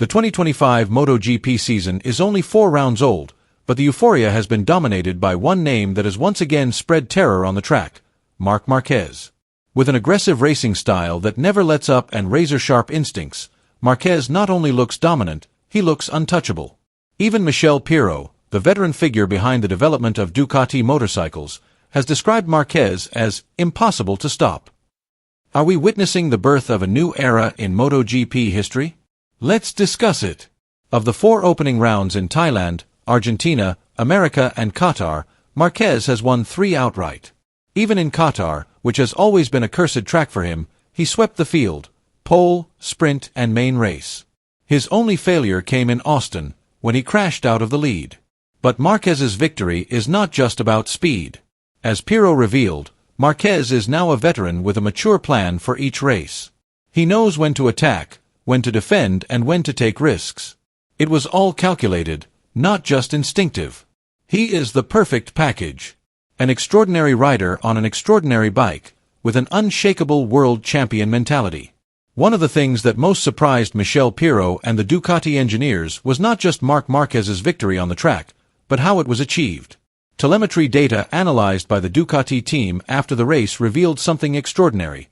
The 2025 MotoGP season is only 4 rounds old, but the euphoria has been dominated by one name that has once again spread terror on the track: Marc Marquez. With an aggressive racing style that never lets up and razor-sharp instincts, Marquez not only looks dominant, he looks untouchable. Even Michele Pirro, the veteran figure behind the development of Ducati motorcycles, has described Marquez as impossible to stop. Are we witnessing the birth of a new era in MotoGP history? Let's discuss it. Of the 4 opening rounds in Thailand, Argentina, America and Qatar, Marquez has won 3 outright. Even in Qatar, which has always been a cursed track for him, he swept the field, pole, sprint and main race. His only failure came in Austin, when he crashed out of the lead. But Marquez's victory is not just about speed. As Pirro revealed, Marquez is now a veteran with a mature plan for each race. He knows when to attack, when to defend and when to take risks. It was all calculated, not just instinctive. He is the perfect package. An extraordinary rider on an extraordinary bike, with an unshakable world champion mentality. One of the things that most surprised Michele Pirro and the Ducati engineers was not just Marc Marquez's victory on the track, but how it was achieved. Telemetry data analyzed by the Ducati team after the race revealed something extraordinary.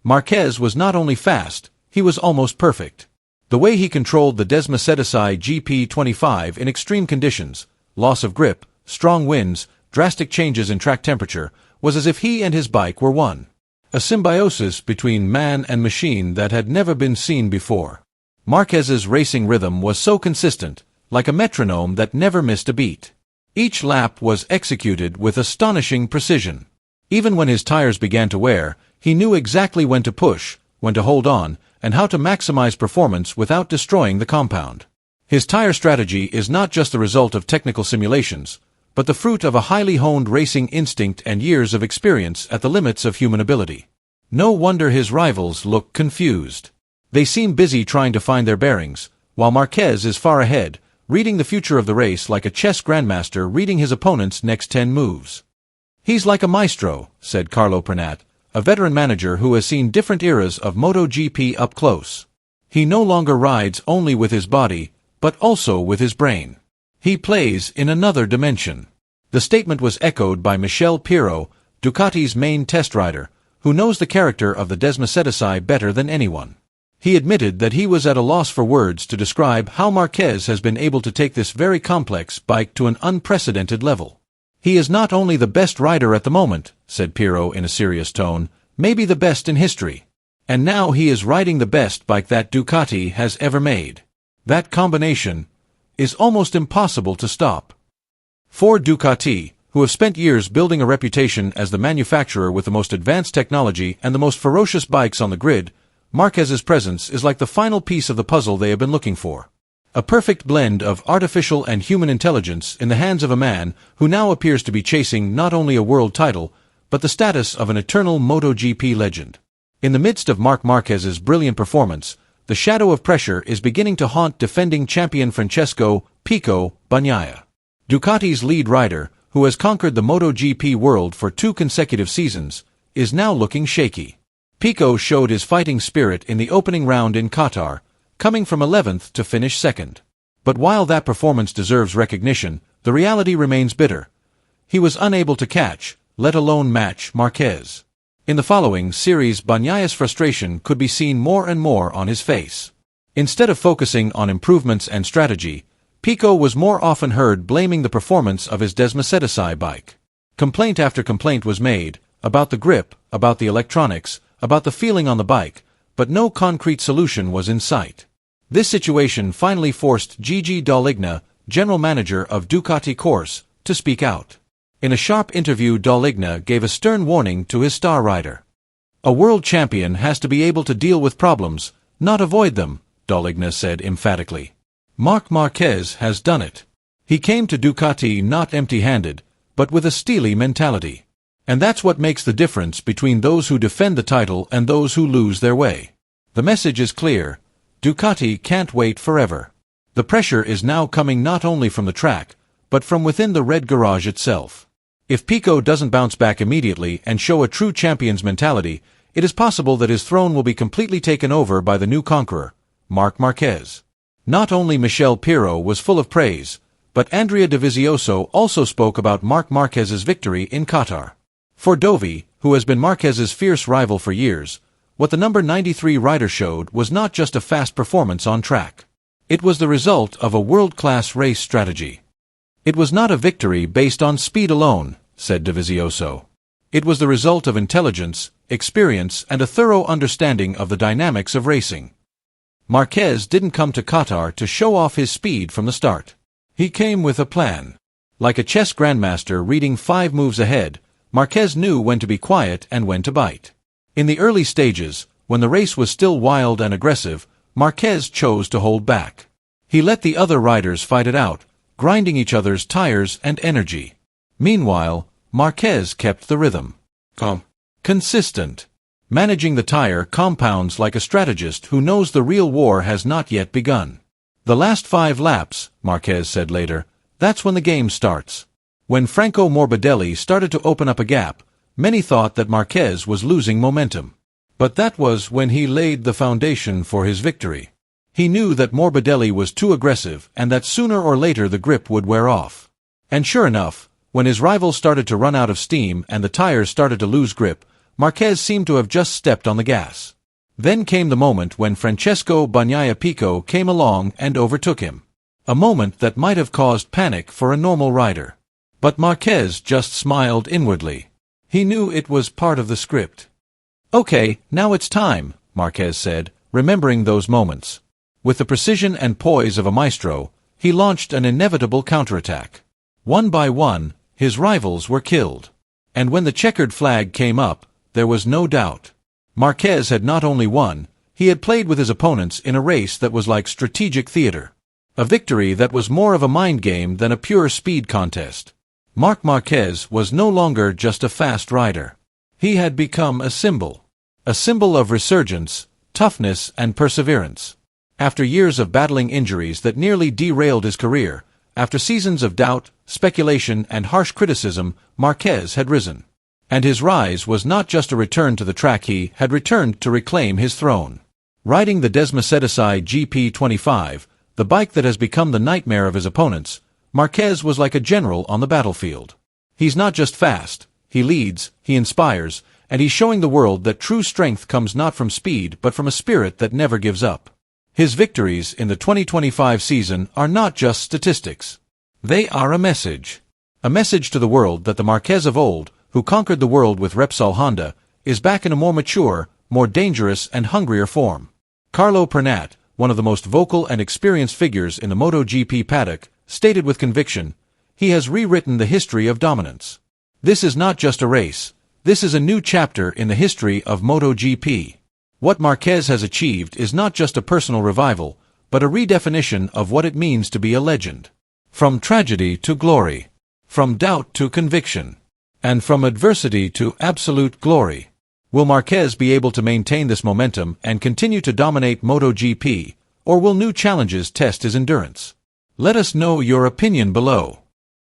Marquez was not only fast, he was almost perfect. The way he controlled the Desmosedici GP25 in extreme conditions, loss of grip, strong winds, drastic changes in track temperature, was as if he and his bike were one. A symbiosis between man and machine that had never been seen before. Marquez's racing rhythm was so consistent, like a metronome that never missed a beat. Each lap was executed with astonishing precision. Even when his tires began to wear, he knew exactly when to push, when to hold on, and how to maximize performance without destroying the compound. His tire strategy is not just the result of technical simulations, but the fruit of a highly honed racing instinct and years of experience at the limits of human ability. No wonder his rivals look confused. They seem busy trying to find their bearings, while Marquez is far ahead, reading the future of the race like a chess grandmaster reading his opponent's next 10 moves. He's like a maestro, said Carlo Pernat, a veteran manager who has seen different eras of MotoGP up close. He no longer rides only with his body, but also with his brain. He plays in another dimension. The statement was echoed by Michele Pirro, Ducati's main test rider, who knows the character of the Desmosedici better than anyone. He admitted that he was at a loss for words to describe how Marquez has been able to take this very complex bike to an unprecedented level. He is not only the best rider at the moment, said Pirro in a serious tone, maybe the best in history. And now he is riding the best bike that Ducati has ever made. That combination is almost impossible to stop. For Ducati, who have spent years building a reputation as the manufacturer with the most advanced technology and the most ferocious bikes on the grid, Marquez's presence is like the final piece of the puzzle they have been looking for. A perfect blend of artificial and human intelligence in the hands of a man who now appears to be chasing not only a world title, but the status of an eternal MotoGP legend. In the midst of Marc Marquez's brilliant performance, the shadow of pressure is beginning to haunt defending champion Francesco "Pico" Bagnaia. Ducati's lead rider, who has conquered the MotoGP world for 2 consecutive seasons, is now looking shaky. Pico showed his fighting spirit in the opening round in Qatar, coming from 11th to finish 2nd. But while that performance deserves recognition, the reality remains bitter. He was unable to catch, let alone match, Marquez. In the following series, Bagnaia's frustration could be seen more and more on his face. Instead of focusing on improvements and strategy, Pico was more often heard blaming the performance of his Desmosedici bike. Complaint after complaint was made, about the grip, about the electronics, about the feeling on the bike, but no concrete solution was in sight. This situation finally forced Gigi Dall'Igna, general manager of Ducati Corse, to speak out. In a sharp interview, Dall'Igna gave a stern warning to his star rider. A world champion has to be able to deal with problems, not avoid them, Dall'Igna said emphatically. Marc Marquez has done it. He came to Ducati not empty-handed, but with a steely mentality. And that's what makes the difference between those who defend the title and those who lose their way. The message is clear. Ducati can't wait forever. The pressure is now coming not only from the track, but from within the red garage itself. If Pico doesn't bounce back immediately and show a true champion's mentality, it is possible that his throne will be completely taken over by the new conqueror, Marc Marquez. Not only Michele Pirro was full of praise, but Andrea Dovizioso also spoke about Marc Marquez's victory in Qatar. For Dovi, who has been Marquez's fierce rival for years, what the number 93 rider showed was not just a fast performance on track. It was the result of a world-class race strategy. It was not a victory based on speed alone, said Dovizioso. It was the result of intelligence, experience, and a thorough understanding of the dynamics of racing. Marquez didn't come to Qatar to show off his speed from the start. He came with a plan. Like a chess grandmaster reading 5 moves ahead, Marquez knew when to be quiet and when to bite. In the early stages, when the race was still wild and aggressive, Marquez chose to hold back. He let the other riders fight it out, grinding each other's tires and energy. Meanwhile, Marquez kept the rhythm. Consistent. Managing the tire compounds like a strategist who knows the real war has not yet begun. The last 5 laps, Marquez said later, that's when the game starts. When Franco Morbidelli started to open up a gap, many thought that Marquez was losing momentum. But that was when he laid the foundation for his victory. He knew that Morbidelli was too aggressive and that sooner or later the grip would wear off. And sure enough, when his rival started to run out of steam and the tires started to lose grip, Marquez seemed to have just stepped on the gas. Then came the moment when Francesco Bagnaia Pico came along and overtook him. A moment that might have caused panic for a normal rider. But Marquez just smiled inwardly. He knew it was part of the script. Okay, now it's time, Marquez said, remembering those moments. With the precision and poise of a maestro, he launched an inevitable counterattack. One by one, his rivals were killed. And when the checkered flag came up, there was no doubt. Marquez had not only won, he had played with his opponents in a race that was like strategic theater. A victory that was more of a mind game than a pure speed contest. Marc Marquez was no longer just a fast rider. He had become a symbol of resurgence, toughness, and perseverance. After years of battling injuries that nearly derailed his career, after seasons of doubt, speculation, and harsh criticism, Marquez had risen. And his rise was not just a return to the track, he had returned to reclaim his throne. Riding the Desmacedesi GP25, the bike that has become the nightmare of his opponents, Marquez was like a general on the battlefield. He's not just fast, he leads, he inspires, and he's showing the world that true strength comes not from speed but from a spirit that never gives up. His victories in the 2025 season are not just statistics. They are a message. A message to the world that the Marquez of old, who conquered the world with Repsol Honda, is back in a more mature, more dangerous and hungrier form. Carlo Pernat, one of the most vocal and experienced figures in the MotoGP paddock, stated with conviction, he has rewritten the history of dominance. This is not just a race, this is a new chapter in the history of MotoGP. What Marquez has achieved is not just a personal revival, but a redefinition of what it means to be a legend. From tragedy to glory. From doubt to conviction. And from adversity to absolute glory. Will Marquez be able to maintain this momentum and continue to dominate MotoGP, or will new challenges test his endurance? Let us know your opinion below.